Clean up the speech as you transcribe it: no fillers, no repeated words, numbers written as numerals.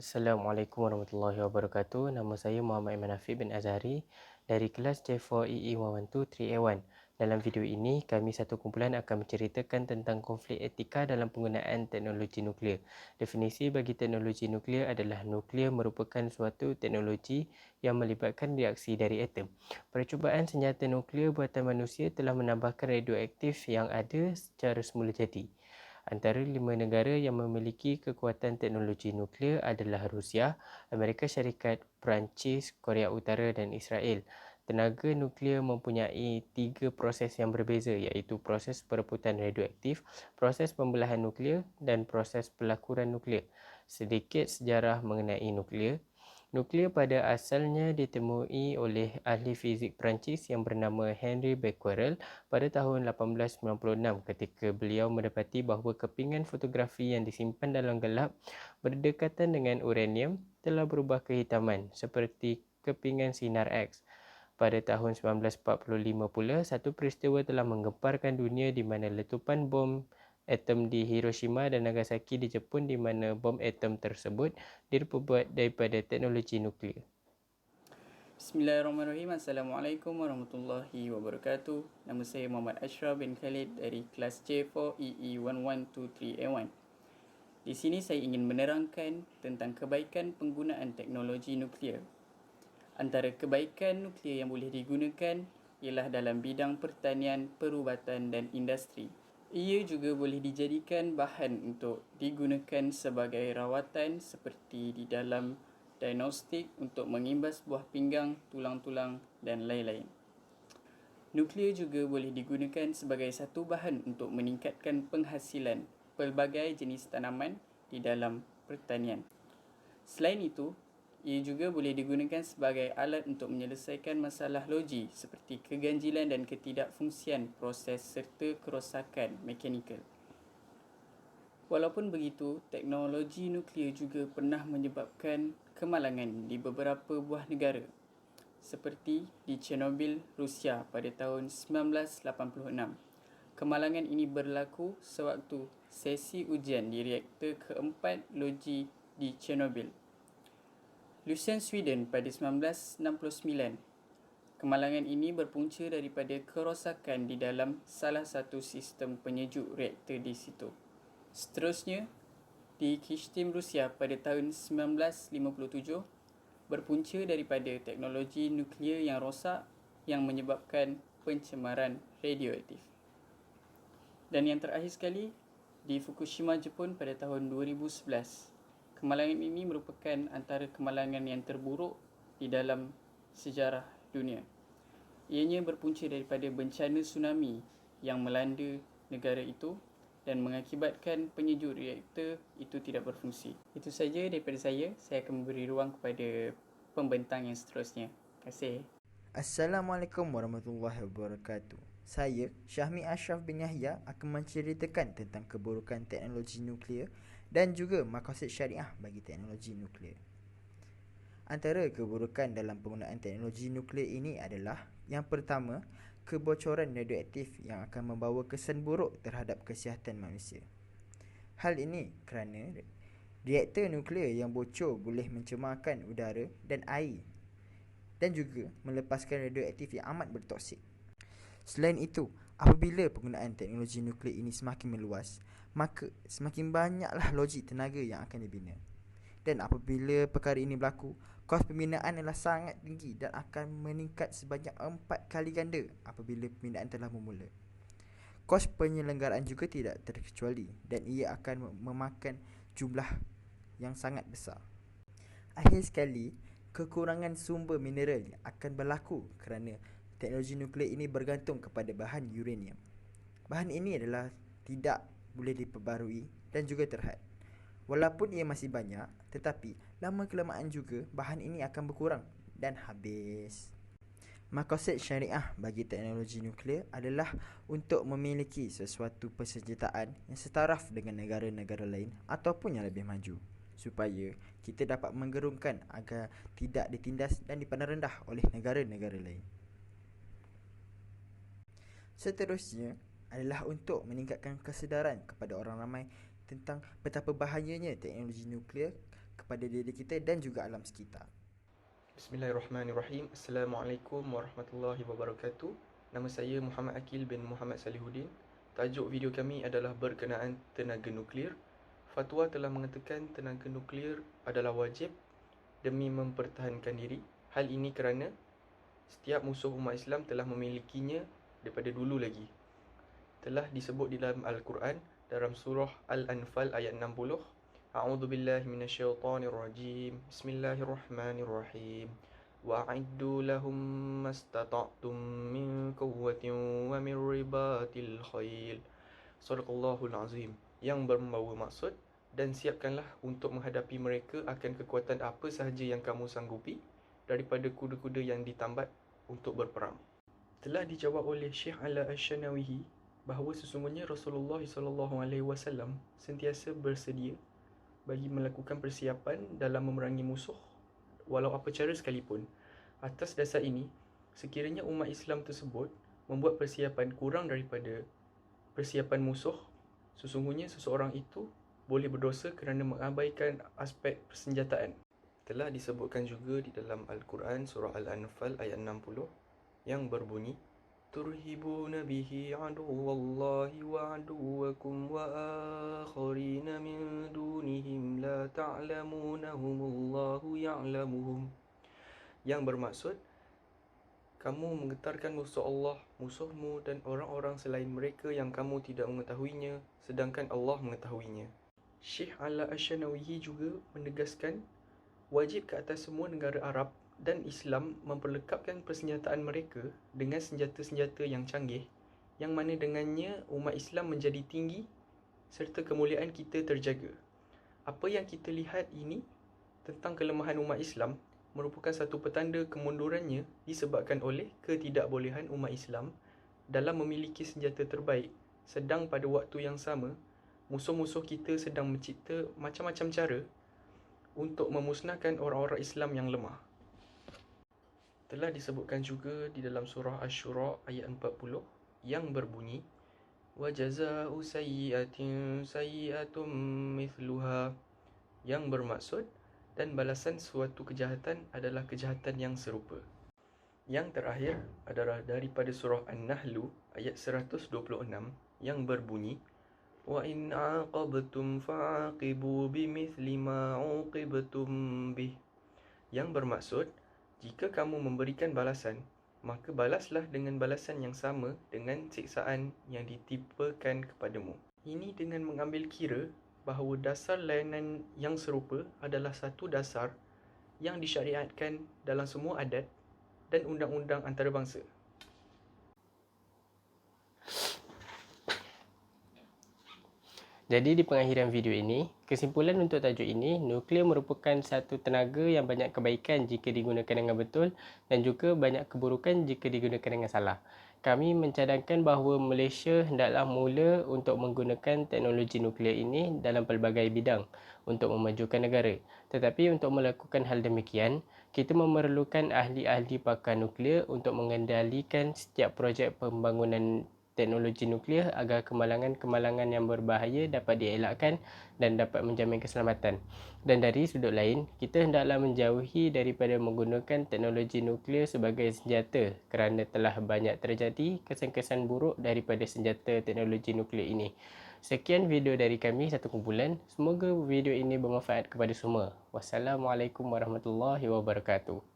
Assalamualaikum warahmatullahi wabarakatuh. Nama saya Muhammad Iman Afiq bin Azhari dari kelas J4EE 112-3A1. Dalam video ini, kami satu kumpulan akan menceritakan tentang konflik etika dalam penggunaan teknologi nuklear. Definisi bagi teknologi nuklear adalah nuklear merupakan suatu teknologi yang melibatkan reaksi dari atom. Percubaan senjata nuklear buatan manusia telah menambahkan radioaktif yang ada secara semula jadi. Antara 5 negara yang memiliki kekuatan teknologi nuklear adalah Rusia, Amerika Syarikat, Perancis, Korea Utara dan Israel. Tenaga nuklear mempunyai 3 proses yang berbeza iaitu proses perebutan radioaktif, proses pembelahan nuklear dan proses pelakuran nuklear. Sedikit sejarah mengenai nuklear. Nuklear pada asalnya ditemui oleh ahli fizik Perancis yang bernama Henri Becquerel pada tahun 1896 ketika beliau mendapati bahawa kepingan fotografi yang disimpan dalam gelap berdekatan dengan uranium telah berubah kehitaman seperti kepingan sinar X. Pada tahun 1945 pula, satu peristiwa telah menggemparkan dunia di mana letupan bom atom di Hiroshima dan Nagasaki di Jepun di mana bom atom tersebut diperbuat daripada teknologi nuklear. Bismillahirrahmanirrahim. Assalamualaikum warahmatullahi wabarakatuh. Nama saya Muhammad Ashraf bin Khalid dari kelas J4EE 1123A1. Di sini saya ingin menerangkan tentang kebaikan penggunaan teknologi nuklear. Antara kebaikan nuklear yang boleh digunakan ialah dalam bidang pertanian, perubatan dan industri. Ia juga boleh dijadikan bahan untuk digunakan sebagai rawatan seperti di dalam diagnostik untuk mengimbas buah pinggang, tulang-tulang dan lain-lain. Nuklear juga boleh digunakan sebagai satu bahan untuk meningkatkan penghasilan pelbagai jenis tanaman di dalam pertanian. Selain itu, ia juga boleh digunakan sebagai alat untuk menyelesaikan masalah logi seperti keganjilan dan ketidakfungsian proses serta kerosakan mekanikal. Walaupun begitu, teknologi nuklear juga pernah menyebabkan kemalangan di beberapa buah negara seperti di Chernobyl, Rusia pada tahun 1986. Kemalangan ini berlaku sewaktu sesi ujian di reaktor keempat logi di Chernobyl. Lucien, Sweden pada 1969. Kemalangan ini berpunca daripada kerosakan di dalam salah satu sistem penyejuk reaktor di situ. Seterusnya, di Kishtim, Rusia pada tahun 1957 berpunca daripada teknologi nuklear yang rosak yang menyebabkan pencemaran radioaktif. Dan yang terakhir sekali, di Fukushima, Jepun pada tahun 2011. Kemalangan ini merupakan antara kemalangan yang terburuk di dalam sejarah dunia. Ianya berpunca daripada bencana tsunami yang melanda negara itu dan mengakibatkan penyejuk reaktor itu tidak berfungsi. Itu saja daripada saya. Saya akan memberi ruang kepada pembentang yang seterusnya. Terima kasih. Assalamualaikum warahmatullahi wabarakatuh. Saya, Syahmi Ashraf bin Yahya, akan menceritakan tentang keburukan teknologi nuklear dan juga maqasid syariah bagi teknologi nuklear. Antara keburukan dalam penggunaan teknologi nuklear ini adalah yang pertama, kebocoran radioaktif yang akan membawa kesan buruk terhadap kesihatan manusia. Hal ini kerana reaktor nuklear yang bocor boleh mencemarkan udara dan air dan juga melepaskan radioaktif yang amat bertoksik. Selain itu, apabila penggunaan teknologi nuklear ini semakin meluas, maka semakin banyaklah logik tenaga yang akan dibina. Dan apabila perkara ini berlaku, kos pembinaan adalah sangat tinggi dan akan meningkat sebanyak 4 kali ganda apabila pembinaan telah bermula. Kos penyelenggaraan juga tidak terkecuali dan ia akan memakan jumlah yang sangat besar. Akhir sekali, kekurangan sumber mineral akan berlaku kerana teknologi nuklear ini bergantung kepada bahan uranium. Bahan ini adalah tidak boleh diperbarui dan juga terhad. Walaupun ia masih banyak, tetapi lama kelamaan juga bahan ini akan berkurang dan habis. Maqasid syariah bagi teknologi nuklear adalah untuk memiliki sesuatu persenjataan yang setaraf dengan negara-negara lain ataupun yang lebih maju, supaya kita dapat menggerungkan agar tidak ditindas dan dipandang rendah oleh negara-negara lain. Seterusnya adalah untuk meningkatkan kesedaran kepada orang ramai tentang betapa bahayanya teknologi nuklear kepada diri kita dan juga alam sekitar. Bismillahirrahmanirrahim. Assalamualaikum warahmatullahi wabarakatuh. Nama saya Muhammad Akil bin Muhammad Salihuddin. Tajuk video kami adalah berkenaan tenaga nuklear. Fatwa telah mengatakan tenaga nuklear adalah wajib demi mempertahankan diri. Hal ini kerana setiap musuh umat Islam telah memilikinya daripada dulu lagi. Telah disebut di dalam Al-Quran dalam surah Al-Anfal ayat 60. A'udzu billahi minasyaitonir rajim. Bismillahirrahmanirrahim. Wa'iddu lahum mastata'tum min quwwatin wa min ribatil khail. Shadaqallahul azim. Yang membawa maksud, dan siapkanlah untuk menghadapi mereka akan kekuatan apa sahaja yang kamu sanggupi daripada kuda-kuda yang ditambat untuk berperang. Telah dijawab oleh Syekh Ala Ash-Shanawihi bahawa sesungguhnya Rasulullah SAW sentiasa bersedia bagi melakukan persiapan dalam memerangi musuh walau apa cara sekalipun. Atas dasar ini, sekiranya umat Islam tersebut membuat persiapan kurang daripada persiapan musuh, sesungguhnya seseorang itu boleh berdosa kerana mengabaikan aspek persenjataan. Telah disebutkan juga di dalam Al-Quran surah Al-Anfal ayat 60 yang berbunyi, turhibuna bihi aduwallahi wa aduwakum wa akharina min dunihim la ta'lamunahumullahu ya'lamuhum. Yang bermaksud, kamu menggetarkan musuh Allah, musuhmu dan orang-orang selain mereka yang kamu tidak mengetahuinya, sedangkan Allah mengetahuinya. Syekh Ala Ash-Shanawihi juga menegaskan wajib ke atas semua negara Arab dan Islam memperlekapkan persenjataan mereka dengan senjata-senjata yang canggih, yang mana dengannya umat Islam menjadi tinggi serta kemuliaan kita terjaga. Apa yang kita lihat ini tentang kelemahan umat Islam merupakan satu petanda kemundurannya disebabkan oleh ketidakbolehan umat Islam dalam memiliki senjata terbaik, sedang pada waktu yang sama musuh-musuh kita sedang mencipta macam-macam cara untuk memusnahkan orang-orang Islam yang lemah. Telah disebutkan juga di dalam surah Asy-Syura ayat 40 yang berbunyi, wa jazaa'u sayyi'atin sayyi'atun mithluha, yang bermaksud dan balasan suatu kejahatan adalah kejahatan yang serupa. Yang terakhir adalah daripada surah An-Nahlu ayat 126 yang berbunyi, wa in 'aqabtum fa'aqibu bimithli ma 'uqibtum bih, yang bermaksud jika kamu memberikan balasan, maka balaslah dengan balasan yang sama dengan siksaan yang ditimpakan kepadamu. Ini dengan mengambil kira bahawa dasar layanan yang serupa adalah satu dasar yang disyariatkan dalam semua adat dan undang-undang antarabangsa. Jadi di pengakhiran video ini, kesimpulan untuk tajuk ini, nuklear merupakan satu tenaga yang banyak kebaikan jika digunakan dengan betul dan juga banyak keburukan jika digunakan dengan salah. Kami mencadangkan bahawa Malaysia hendaklah mula untuk menggunakan teknologi nuklear ini dalam pelbagai bidang untuk memajukan negara. Tetapi untuk melakukan hal demikian, kita memerlukan ahli-ahli pakar nuklear untuk mengendalikan setiap projek pembangunan teknologi nuklear agar kemalangan-kemalangan yang berbahaya dapat dielakkan dan dapat menjamin keselamatan. Dan dari sudut lain, kita hendaklah menjauhi daripada menggunakan teknologi nuklear sebagai senjata kerana telah banyak terjadi kesan-kesan buruk daripada senjata teknologi nuklear ini. Sekian video dari kami, satu kumpulan. Semoga video ini bermanfaat kepada semua. Wassalamualaikum warahmatullahi wabarakatuh.